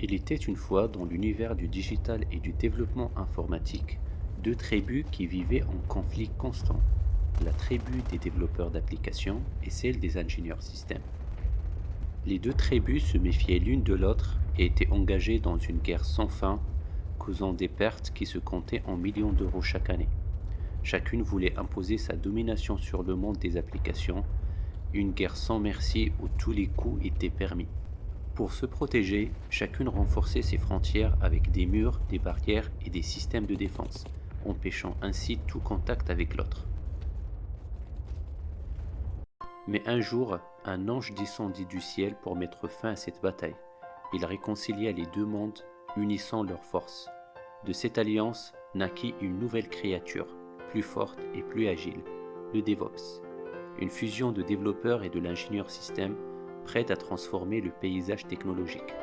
Il était une fois dans l'univers du digital et du développement informatique, deux tribus qui vivaient en conflit constant, la tribu des développeurs d'applications et celle des ingénieurs système. Les deux tribus se méfiaient l'une de l'autre et étaient engagées dans une guerre sans fin, causant des pertes qui se comptaient en millions d'euros chaque année. Chacune voulait imposer sa domination sur le monde des applications, une guerre sans merci où tous les coups étaient permis. Pour se protéger, chacune renforçait ses frontières avec des murs, des barrières et des systèmes de défense, empêchant ainsi tout contact avec l'autre. Mais un jour, un ange descendit du ciel pour mettre fin à cette bataille. Il réconcilia les deux mondes, unissant leurs forces. De cette alliance naquit une nouvelle créature, plus forte et plus agile, le DevOps, une fusion de développeurs et de l'ingénieur système prête à transformer le paysage technologique.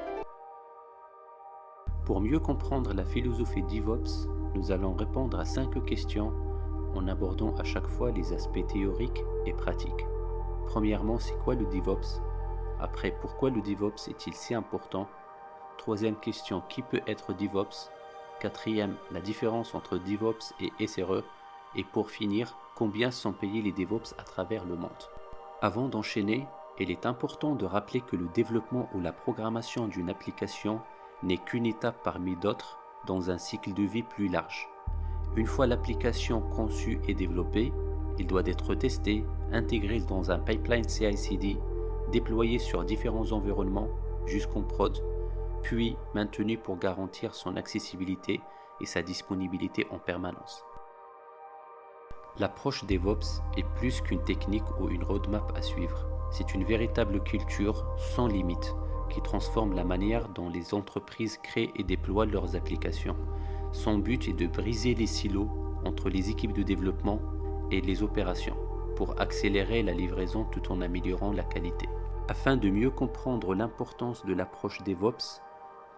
Pour mieux comprendre la philosophie DevOps, nous allons répondre à 5 questions en abordant à chaque fois les aspects théoriques et pratiques. Premièrement, c'est quoi le DevOps? Après, pourquoi le DevOps est-il si important? Troisième question, qui peut être DevOps? Quatrième, la différence entre DevOps et SRE. Et pour finir, combien sont payés les DevOps à travers le monde? Avant d'enchaîner, il est important de rappeler que le développement ou la programmation d'une application n'est qu'une étape parmi d'autres dans un cycle de vie plus large. Une fois l'application conçue et développée, il doit être testé, intégré dans un pipeline CI/CD, déployé sur différents environnements jusqu'en prod, puis maintenu pour garantir son accessibilité et sa disponibilité en permanence. L'approche DevOps est plus qu'une technique ou une roadmap à suivre. C'est une véritable culture sans limite qui transforme la manière dont les entreprises créent et déploient leurs applications. Son but est de briser les silos entre les équipes de développement et les opérations pour accélérer la livraison tout en améliorant la qualité. Afin de mieux comprendre l'importance de l'approche DevOps,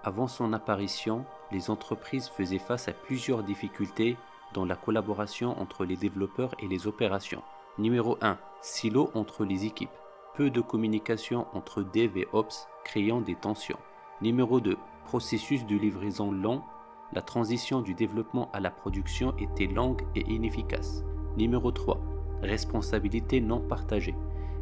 avant son apparition, les entreprises faisaient face à plusieurs difficultés dans la collaboration entre les développeurs et les opérations. Numéro 1. Silo entre les équipes. Peu de communication entre Dev et Ops, créant des tensions. Numéro 2. Processus de livraison lent. La transition du développement à la production était longue et inefficace. Numéro 3. Responsabilité non partagée.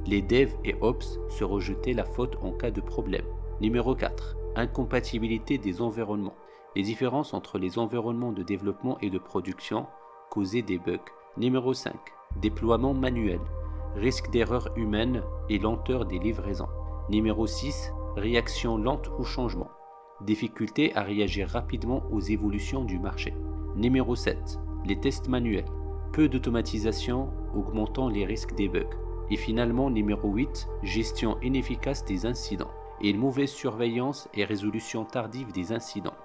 Les devs et Ops se rejetaient la faute en cas de problème. Numéro 4. Incompatibilité des environnements. Les différences entre les environnements de développement et de production causaient des bugs. Numéro 5. Déploiement manuel. Risque d'erreur humaine et lenteur des livraisons. Numéro 6. Réaction lente au changement. Difficulté à réagir rapidement aux évolutions du marché. Numéro 7. Les tests manuels. Peu d'automatisation augmentant les risques des bugs. Et finalement, numéro 8. Gestion inefficace des incidents et une mauvaise surveillance et résolution tardive des incidents.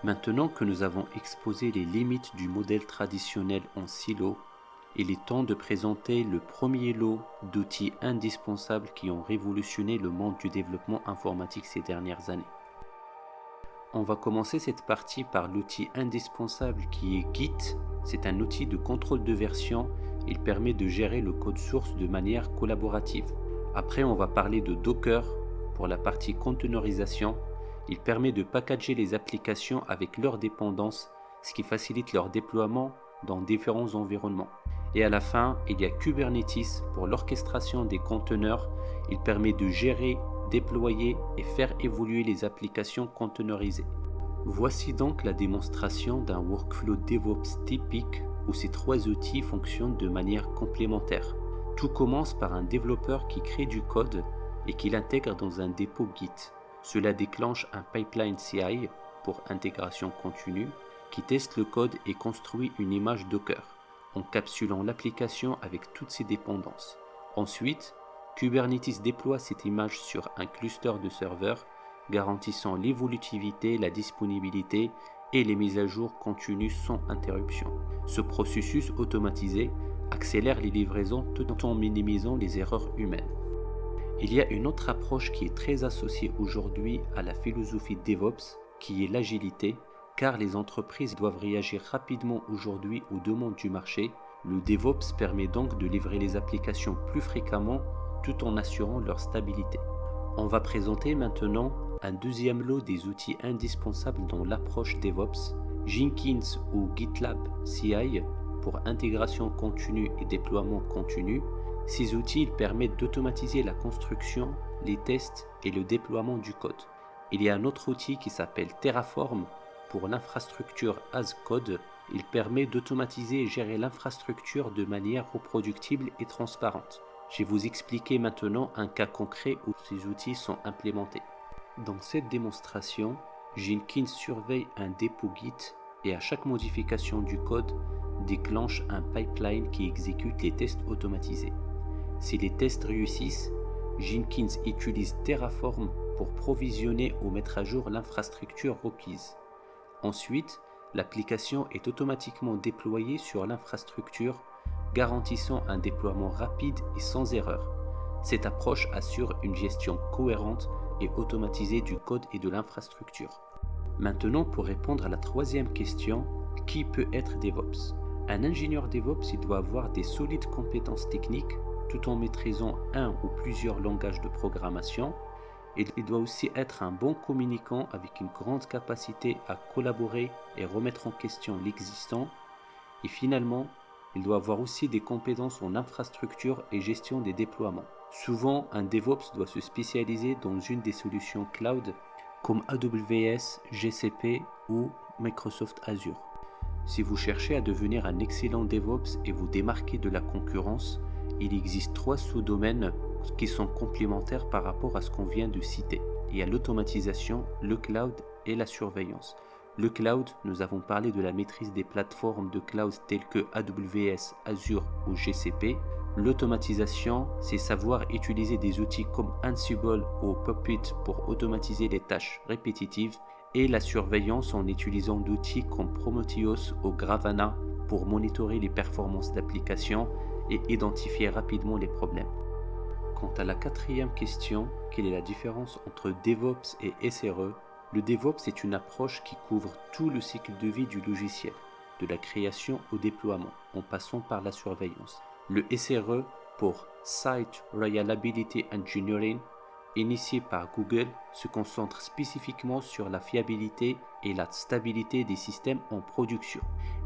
Maintenant que nous avons exposé les limites du modèle traditionnel en silo, il est temps de présenter le premier lot d'outils indispensables qui ont révolutionné le monde du développement informatique ces dernières années. On va commencer cette partie par l'outil indispensable qui est Git. C'est un outil de contrôle de version. Il permet de gérer le code source de manière collaborative. Après, on va parler de Docker pour la partie containerisation. Il permet de packager les applications avec leurs dépendances, ce qui facilite leur déploiement dans différents environnements. Et à la fin, il y a Kubernetes pour l'orchestration des conteneurs. Il permet de gérer, déployer et faire évoluer les applications containerisées. Voici donc la démonstration d'un workflow DevOps typique où ces 3 outils fonctionnent de manière complémentaire. Tout commence par un développeur qui crée du code et qui l'intègre dans un dépôt Git. Cela déclenche un pipeline CI pour intégration continue qui teste le code et construit une image Docker, encapsulant l'application avec toutes ses dépendances. Ensuite, Kubernetes déploie cette image sur un cluster de serveurs, garantissant l'évolutivité, la disponibilité et les mises à jour continues sans interruption. Ce processus automatisé accélère les livraisons tout en minimisant les erreurs humaines. Il y a une autre approche qui est très associée aujourd'hui à la philosophie DevOps, qui est l'agilité, car les entreprises doivent réagir rapidement aujourd'hui aux demandes du marché. Le DevOps permet donc de livrer les applications plus fréquemment tout en assurant leur stabilité. On va présenter maintenant un deuxième lot des outils indispensables dans l'approche DevOps, Jenkins ou GitLab CI pour intégration continue et déploiement continu. Ces outils permettent d'automatiser la construction, les tests et le déploiement du code. Il y a un autre outil qui s'appelle Terraform pour l'infrastructure as code. Il permet d'automatiser et gérer l'infrastructure de manière reproductible et transparente. Je vais vous expliquer maintenant un cas concret où ces outils sont implémentés. Dans cette démonstration, Jenkins surveille un dépôt Git et à chaque modification du code, déclenche un pipeline qui exécute les tests automatisés. Si les tests réussissent, Jenkins utilise Terraform pour provisionner ou mettre à jour l'infrastructure requise. Ensuite, l'application est automatiquement déployée sur l'infrastructure, garantissant un déploiement rapide et sans erreur. Cette approche assure une gestion cohérente et automatisée du code et de l'infrastructure. Maintenant, pour répondre à la troisième question, qui peut être DevOps? Un ingénieur DevOps il doit avoir des solides compétences techniques tout en maîtrisant un ou plusieurs langages de programmation. Il doit aussi être un bon communicant avec une grande capacité à collaborer et remettre en question l'existant. Et finalement, il doit avoir aussi des compétences en infrastructure et gestion des déploiements. Souvent, un DevOps doit se spécialiser dans une des solutions cloud comme AWS, GCP ou Microsoft Azure. Si vous cherchez à devenir un excellent DevOps et vous démarquer de la concurrence, il existe 3 sous-domaines qui sont complémentaires par rapport à ce qu'on vient de citer. Il y a l'automatisation, le cloud et la surveillance. Le cloud, nous avons parlé de la maîtrise des plateformes de cloud telles que AWS, Azure ou GCP. L'automatisation, c'est savoir utiliser des outils comme Ansible ou Puppet pour automatiser les tâches répétitives. Et la surveillance en utilisant d'outils comme Prometheus ou Grafana pour monitorer les performances d'application et identifier rapidement les problèmes. Quant à la quatrième question, quelle est la différence entre DevOps et SRE? Le DevOps est une approche qui couvre tout le cycle de vie du logiciel, de la création au déploiement, en passant par la surveillance. Le SRE, pour Site Reliability Engineering, initié par Google, se concentre spécifiquement sur la fiabilité et la stabilité des systèmes en production.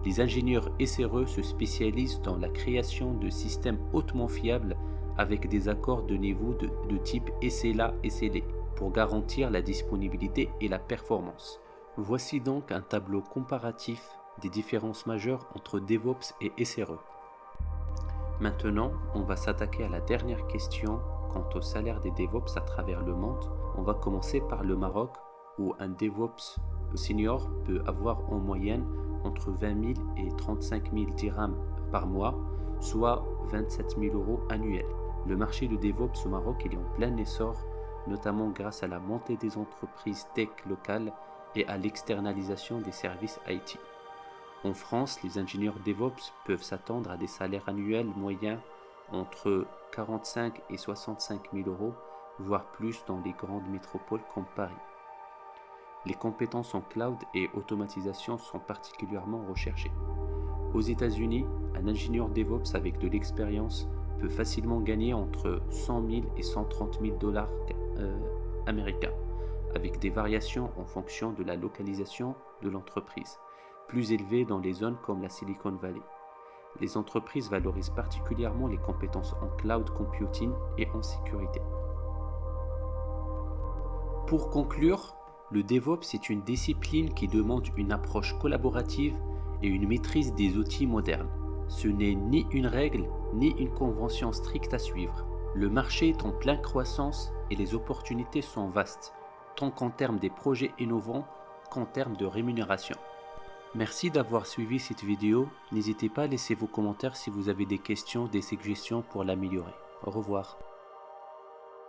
Les ingénieurs SRE se spécialisent dans la création de systèmes hautement fiables avec des accords de niveau de type SLA SLA pour garantir la disponibilité et la performance. Voici donc un tableau comparatif des différences majeures entre DevOps et SRE. Maintenant, on va s'attaquer à la dernière question quant au salaire des DevOps à travers le monde. On va commencer par le Maroc où un DevOps senior peut avoir en moyenne entre 20 000 et 35 000 dirhams par mois, soit 27 000 € annuels. Le marché de DevOps au Maroc est en plein essor, notamment grâce à la montée des entreprises tech locales et à l'externalisation des services IT. En France, les ingénieurs DevOps peuvent s'attendre à des salaires annuels moyens entre 45 et 65 000 €, voire plus dans les grandes métropoles comme Paris. Les compétences en cloud et automatisation sont particulièrement recherchées. Aux États-Unis, un ingénieur DevOps avec de l'expérience peut facilement gagner entre 100 000 et 130 000 $ américains, avec des variations en fonction de la localisation de l'entreprise, plus élevées dans les zones comme la Silicon Valley. Les entreprises valorisent particulièrement les compétences en cloud computing et en sécurité. Pour conclure, le DevOps est une discipline qui demande une approche collaborative et une maîtrise des outils modernes. Ce n'est ni une règle ni une convention stricte à suivre. Le marché est en pleine croissance et les opportunités sont vastes, tant qu'en termes des projets innovants qu'en termes de rémunération. Merci d'avoir suivi cette vidéo. N'hésitez pas à laisser vos commentaires si vous avez des questions, des suggestions pour l'améliorer. Au revoir.